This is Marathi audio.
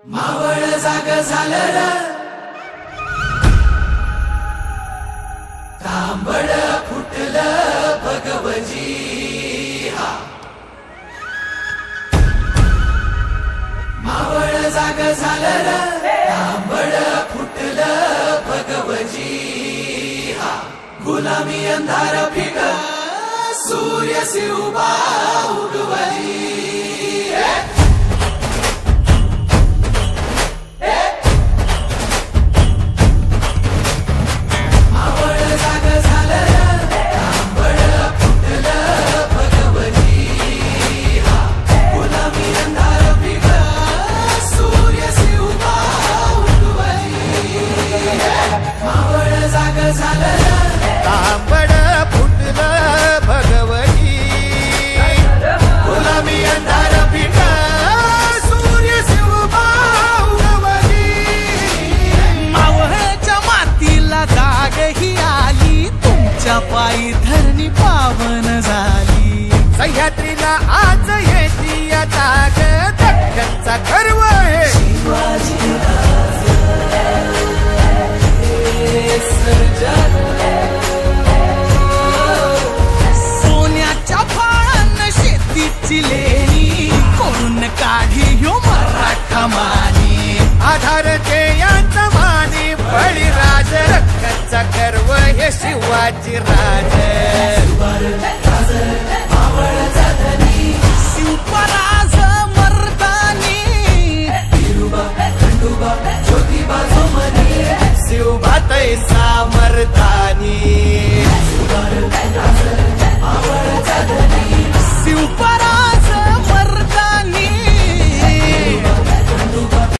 मावळ जाग झालं र तांबड फुटलं भगवजी हा मावळ जाग झालं र तांबड फुटलं भगवजी हा गुलामी अंधार फिक सूर्य से उभा उगवली तांबड फुटलं भगवती गुलामी अंधार फिक सूर्य से उभा उगवली मावळच्या मातीला जाग ही आली तुमच्या पायी धरणी पावन झाली सह्याद्रीला आज येती या जाग दख्खनचा गर्व आहे सोन्याच्या फाळानं शेतीची लेणी करून काढी ह्यो मराठा मानी आधार यांचा माने बळीराज रक्कनचा गर्व हे शिवाजी राज शिवपरा